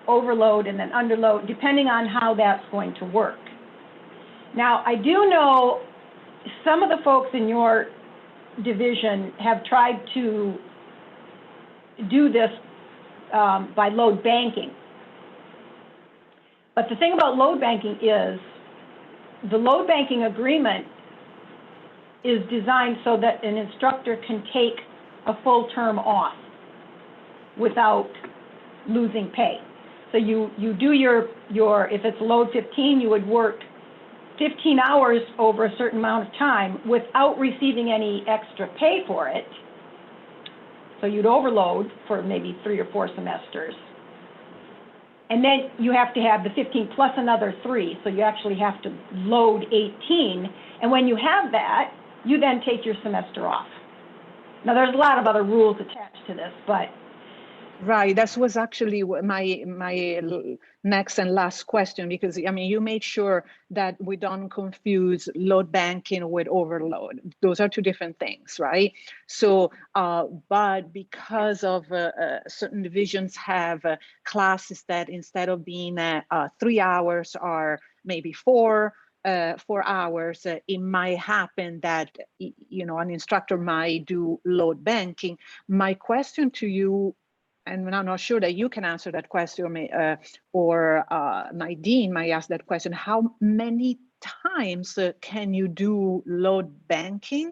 overload and then underload, depending on how that's going to work. Now, I do know some of the folks in your division have tried to do this by load banking. But the thing about load banking is the load banking agreement is designed so that an instructor can take a full term off without losing pay. So you do your if it's load 15, you would work 15 hours over a certain amount of time without receiving any extra pay for it. So you'd overload for maybe 3 or 4 semesters. And then you have to have the 15 plus another 3, so you actually have to load 18. And when you have that, you then take your semester off. Now, there's a lot of other rules attached to this, but. Right, that was actually my next and last question, because I mean, you made sure that we don't confuse load banking with overload. Those are 2 different things, right? So, but because of certain divisions have classes that instead of being 3 hours are maybe 4 hours, it might happen that, you know, an instructor might do load banking. My question to you, and I'm not sure that you can answer that question, or my dean might ask that question, how many times can you do load banking?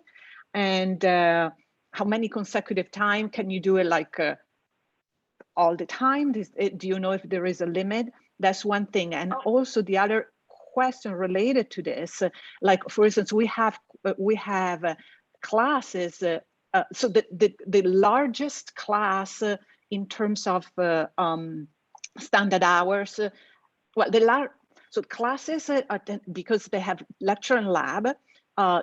And how many consecutive time can you do it, like all the time? Do you know if there is a limit? That's one thing. And also the other question related to this, like for instance, we have classes, so the largest class in terms of standard hours, so classes because they have lecture and lab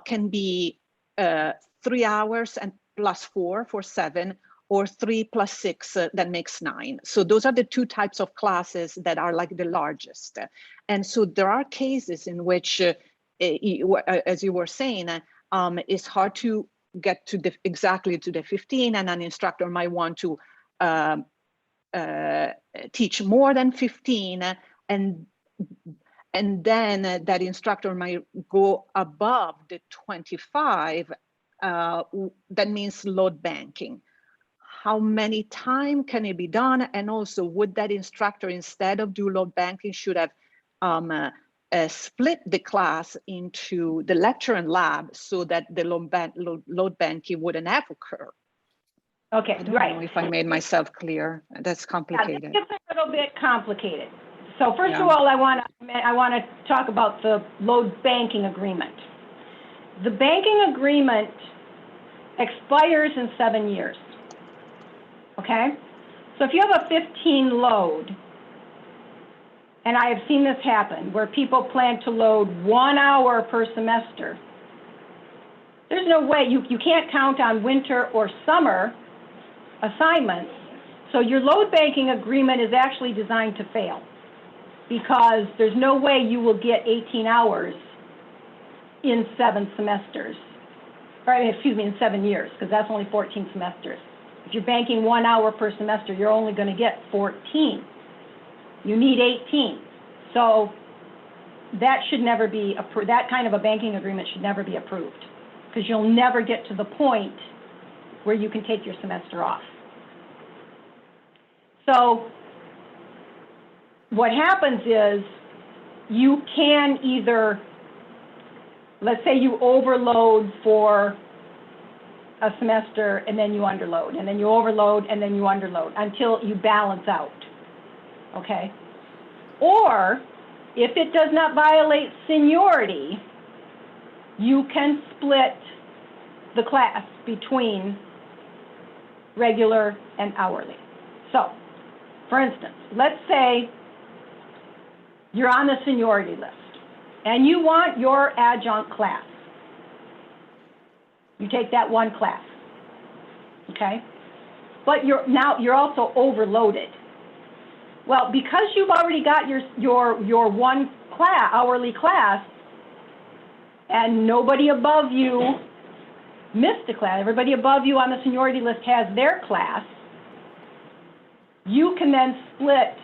can be 3 hours and plus 4 for 7, or 3 plus 6 that makes 9. So those are the 2 types of classes that are like the largest. And so there are cases in which, as you were saying, it's hard to get to exactly to the 15, and an instructor might want to teach more than 15, and then that instructor might go above the 25. That means load banking. How many times can it be done? And also, would that instructor, instead of do load banking, should have split the class into the lecture and lab so that the load banking wouldn't have occurred? Okay, I don't right. know if I made myself clear. That's complicated. Yeah, it's a little bit complicated. So first of all, I want to talk about the load banking agreement. The banking agreement expires in 7 years. Okay, so if you have a 15 load, and I have seen this happen where people plan to load 1 hour per semester, there's no way, you can't count on winter or summer assignments, so your load banking agreement is actually designed to fail. because there's no way you will get 18 hours in 7 semesters, or excuse me, in 7 years, because that's only 14 semesters. If you're banking 1 hour per semester, you're only going to get 14. You need 18. So that should never be approved. That kind of a banking agreement should never be approved, because you'll never get to the point where you can take your semester off. So what happens is you can either, let's say you overload for a semester and then you underload, and then you overload and then you underload until you balance out, okay? Or if it does not violate seniority, you can split the class between regular and hourly. So, for instance, let's say you're on the seniority list and you want your adjunct class. You take that one class, okay? But you're also overloaded. Well, because you've already got your one class, hourly class, and nobody above you missed a class, everybody above you on the seniority list has their class, you can then split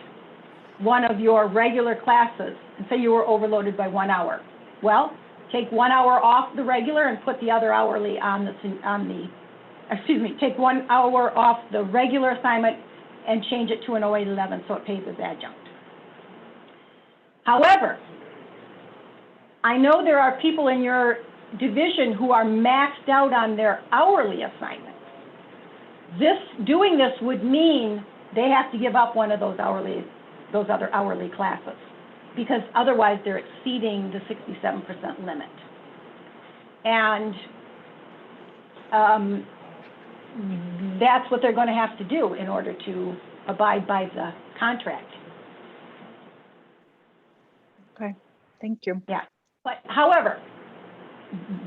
one of your regular classes and say you were overloaded by 1 hour. Well, take 1 hour off the regular and put the other hourly take 1 hour off the regular assignment and change it to an 0811 so it pays as adjunct. However, I know there are people in your division who are maxed out on their hourly assignments. Doing this would mean they have to give up one of those other hourly classes, because otherwise they're exceeding the 67% limit. And that's what they're going to have to do in order to abide by the contract. Okay, thank you. Yeah, but however,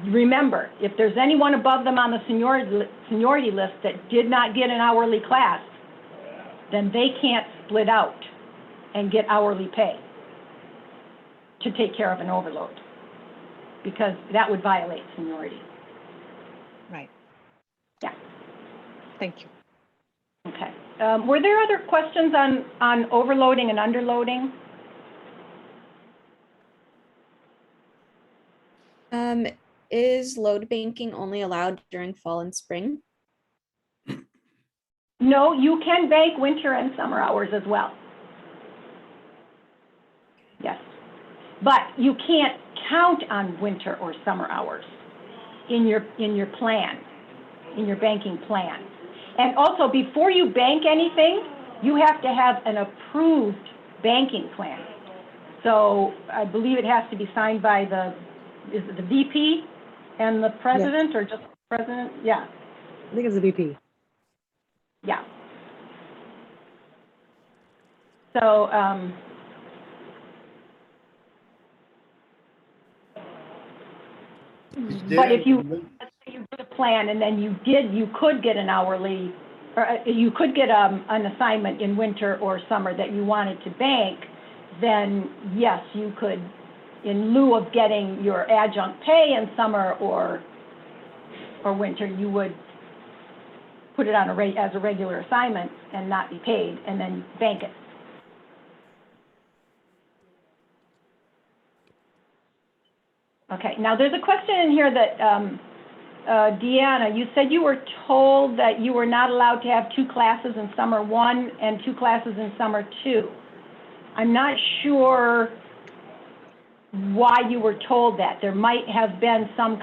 remember, if there's anyone above them on the seniority list that did not get an hourly class, then they can't split out and get hourly pay to take care of an overload, because that would violate seniority. Right. Yeah. Thank you. Okay. Were there other questions on overloading and underloading? Is load banking only allowed during fall and spring? No, you can bank winter and summer hours as well. Yes. But you can't count on winter or summer hours in your plan, in your banking plan. And also, before you bank anything, you have to have an approved banking plan. So I believe it has to be signed by is it the VP and the president, or just the president? Yeah. I think it's a VP. Yeah. So, but if you did a plan and then you could get an hourly, or you could get an assignment in winter or summer that you wanted to bank, then yes, you could, in lieu of getting your adjunct pay in summer or winter, you would put it on as a regular assignment and not be paid, and then bank it. Okay, now there's a question in here that, Deanna, you said you were told that you were not allowed to have 2 classes in summer 1 and 2 classes in summer 2. I'm not sure why you were told that. There might have been some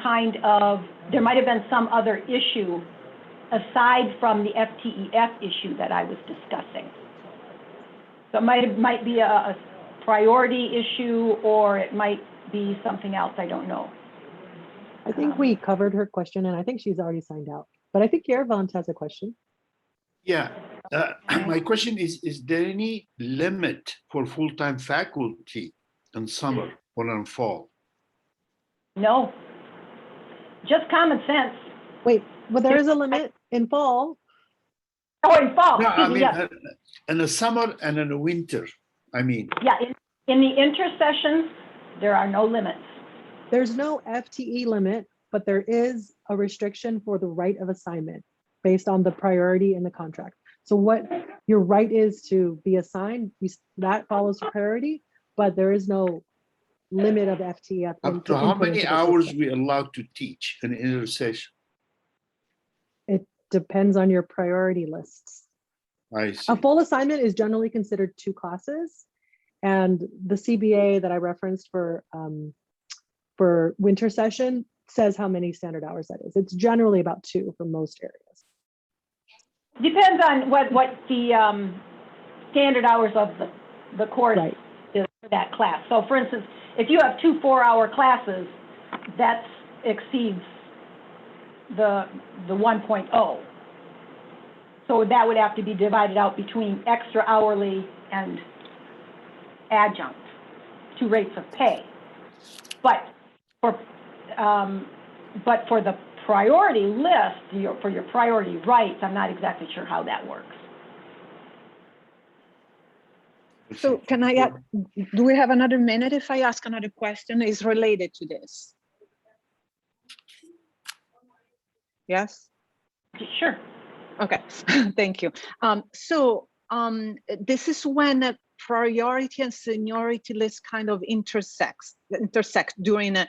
other issue aside from the FTEF issue that I was discussing. So it might be a priority issue, or it might be something else, I don't know. I think we covered her question, and I think she's already signed out. But I think Yervant has a question. Yeah, my question is there any limit for full-time faculty in summer or in fall? No, just common sense. Wait, well, there is a limit in fall. Oh, in fall. No, I mean, in the summer and in the winter, I mean. Yeah, In the intersessions, there are no limits. There's no FTE limit, but there is a restriction for the right of assignment based on the priority in the contract. So what your right is to be assigned, that follows the priority, but there is no limit of FTE. Up to how many hours we allowed to teach an intersession? It depends on your priority lists. I see. A full assignment is generally considered 2 classes, and the CBA that I referenced for winter session says how many standard hours that is. It's generally about 2 for most areas. Depends on what the standard hours of the course Right. is for that class. So for instance, if you have 2 4-hour classes, that exceeds the 1.0. So that would have to be divided out between extra hourly and adjunct, 2 rates of pay. But for the priority list, for your priority rights, I'm not exactly sure how that works. So can I add, do we have another minute if I ask another question is related to this? Yes? Sure. Okay, thank you. This is when a priority and seniority list kind of intersect during the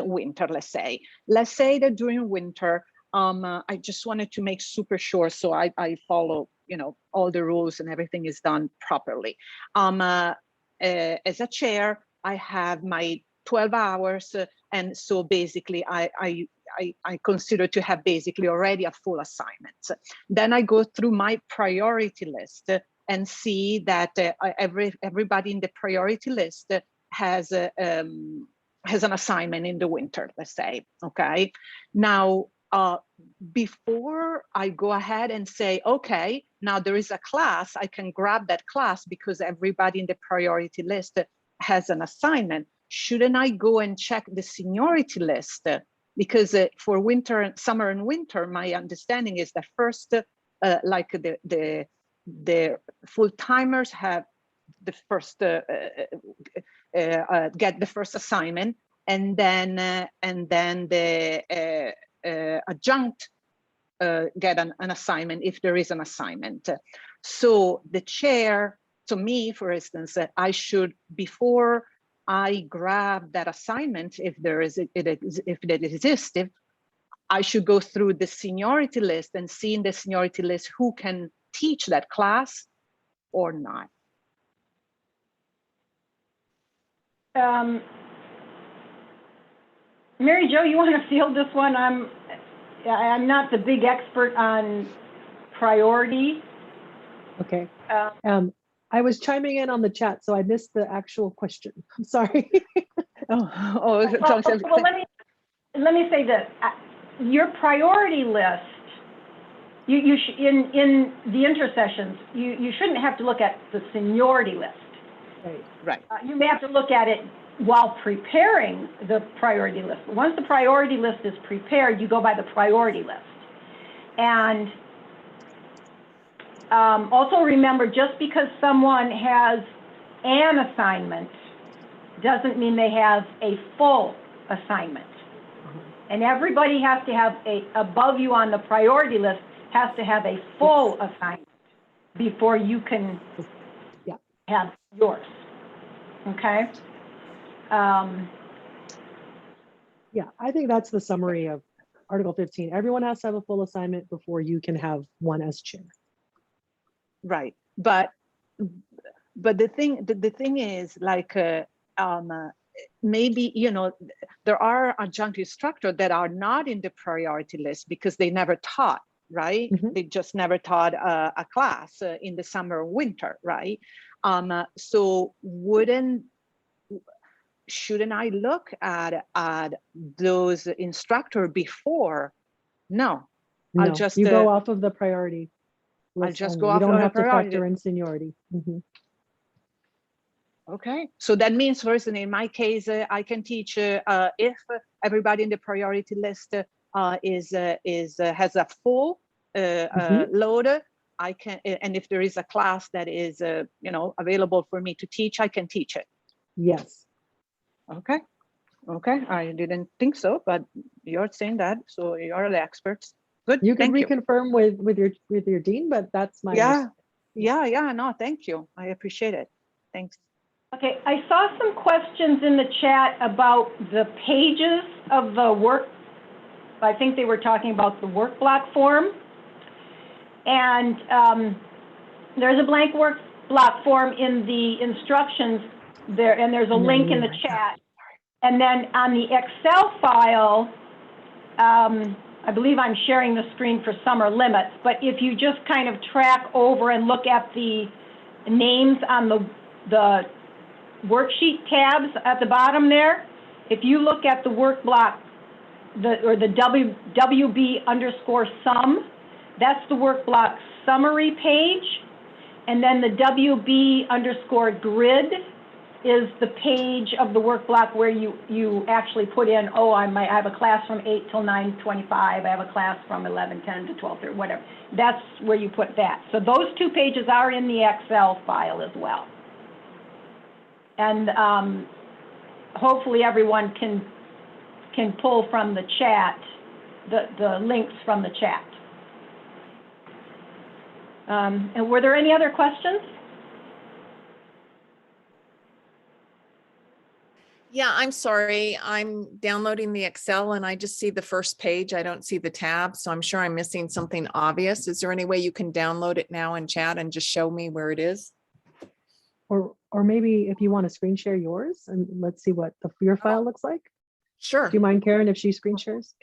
winter, let's say. Let's say that during winter, I just wanted to make super sure so I follow, all the rules and everything is done properly. As a chair, I have my 12 hours, and so basically I consider to have basically already a full assignment. Then I go through my priority list and see that everybody in the priority list has an assignment in the winter, let's say, okay? Now, before I go ahead and say, okay, now there is a class, I can grab that class because everybody in the priority list has an assignment. Shouldn't I go and check the seniority list? Because for summer and winter, my understanding is that first, like the full timers have the first get the first assignment, and then the adjunct get an assignment if there is an assignment. So the chair, to me, for instance, I should, before I grab that assignment, if that exists, I should go through the seniority list and see in the seniority list who can teach that class or not. Mary Jo, you want to field this one? I'm not the big expert on priority. Okay. I was chiming in on the chat, so I missed the actual question. I'm sorry. Well, let me say this. Your priority list, you in the intersessions, you shouldn't have to look at the seniority list. Right. You may have to look at it while preparing the priority list. Once the priority list is prepared, you go by the priority list. And also remember, just because someone has an assignment doesn't mean they have a full assignment. And everybody has to have above you on the priority list has to have a full assignment before you can have yours. Okay? Yeah, I think that's the summary of Article 15. Everyone has to have a full assignment before you can have one as chair. Right, but the thing is, like, maybe there are adjunct instructors that are not in the priority list because they never taught, right? Mm-hmm. They just never taught a class in the summer or winter, right? So shouldn't I look at those instructors before? No, I'll just go off of the priority. I'll just go off of the priority. You don't have to priority. factor in seniority. Mm-hmm. Okay, so that means, for instance, in my case, I can teach if everybody in the priority list has a full load. I can, and if there is a class that is, available for me to teach, I can teach it. Yes. Okay. Okay. I didn't think so, but you're saying that, so you're the experts. Good. You can Thank you. reconfirm with your dean, but that's my Yeah. Yeah. No, thank you. I appreciate it. Thanks. Okay, I saw some questions in the chat about the pages of the work. I think they were talking about the work block form. And there's a blank work block form in the instructions there, and there's a link in the chat. And then on the Excel file, I believe I'm sharing the screen for summer limits, but if you just kind of track over and look at the names on the worksheet tabs at the bottom there, if you look at the work block, the WB_sum, that's the work block summary page, and then the WB_grid is the page of the work block where you actually put in, oh, I have a class from 8 till 9:25, I have a class from 11:10 to 12:30, whatever. That's where you put that. So those two pages are in the Excel file as well. And hopefully everyone can pull from the chat, the links from the chat. And were there any other questions? Yeah, I'm sorry. I'm downloading the Excel and I just see the first page. I don't see the tab, so I'm sure I'm missing something obvious. Is there any way you can download it now in chat and just show me where it is? Or maybe if you want to screen share yours, and let's see what your file looks like. Sure. Do you mind, Karen, if she screen shares?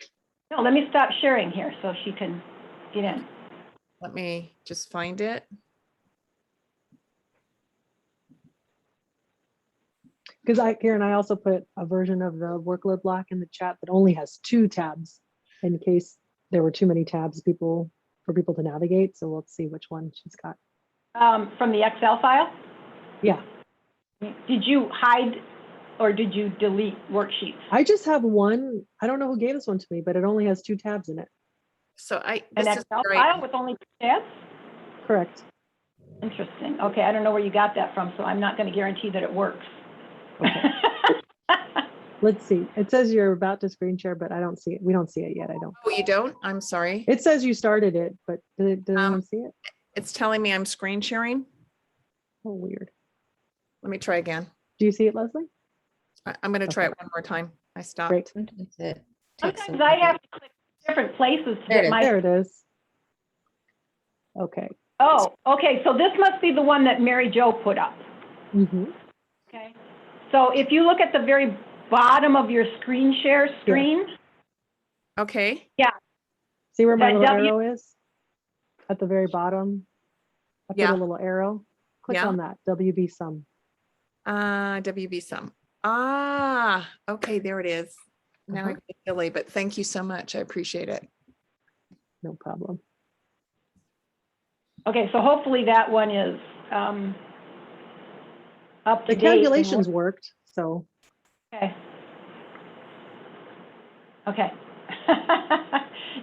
No, let me stop sharing here so she can get in. Let me just find it. Because Karen, I also put a version of the workload block in the chat that only has 2 tabs in case there were too many tabs for people to navigate. So let's see which one she's got. From the Excel file? Yeah. Did you hide or did you delete worksheets? I just have one. I don't know who gave this one to me, but it only has 2 tabs in it. So An this is Excel great. file with only 2 tabs? Correct. Interesting. Okay, I don't know where you got that from, so I'm not going to guarantee that it works. Okay. Let's see. It says you're about to screen share, but I don't see it. We don't see it yet. I don't. Oh, you don't? I'm sorry. It says you started it, but did anyone see it? It's telling me I'm screen sharing. Oh, weird. Let me try again. Do you see it, Leslie? I'm going to try Okay. it one more time. I stopped. Great. Sometimes it takes a Sometimes I little have to click different places to There it get is. my. There it is. Okay. Oh, okay, so this must be the one that Mary Jo put up. Mm-hmm. Okay. So if you look at the very bottom of your screen share screen, Okay. See where my That little W- arrow is? At the very bottom. I put Yeah. a little arrow. Click Yeah. on that. WB sum. WB sum. Ah, okay, there it is. Now I get silly, but thank you so much. I appreciate it. No problem. okay, so hopefully that one is up to The date. and calculations worked, so Okay. Okay.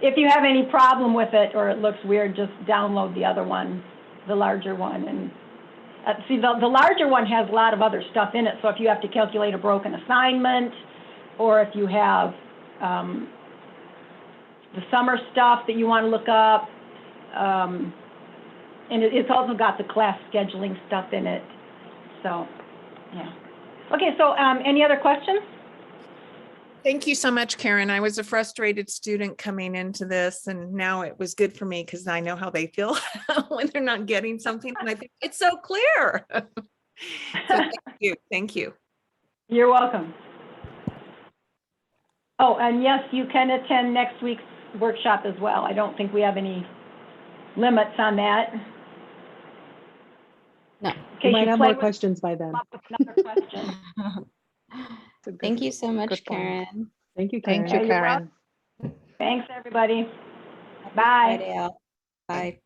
If you have any problem with it or it looks weird, just download the other one, the larger one. And see, the larger one has a lot of other stuff in it. So if you have to calculate a broken assignment, or if you have the summer stuff that you want to look up, and it's also got the class scheduling stuff in it. So, yeah. Okay, so any other questions? Thank you so much, Karen. I was a frustrated student coming into this, and now it was good for me because I know how they feel when they're not getting something. And I think it's so clear. So thank you. Thank you. You're welcome. Oh, and yes, you can attend next week's workshop as well. I don't think we have any limits on that. No. you might have more questions by then. Another question. Thank you so much, good point. Karen. Thank you, Karen. Thank you, You're Karen. Thanks, everybody. Happy Bye. Friday out. Bye.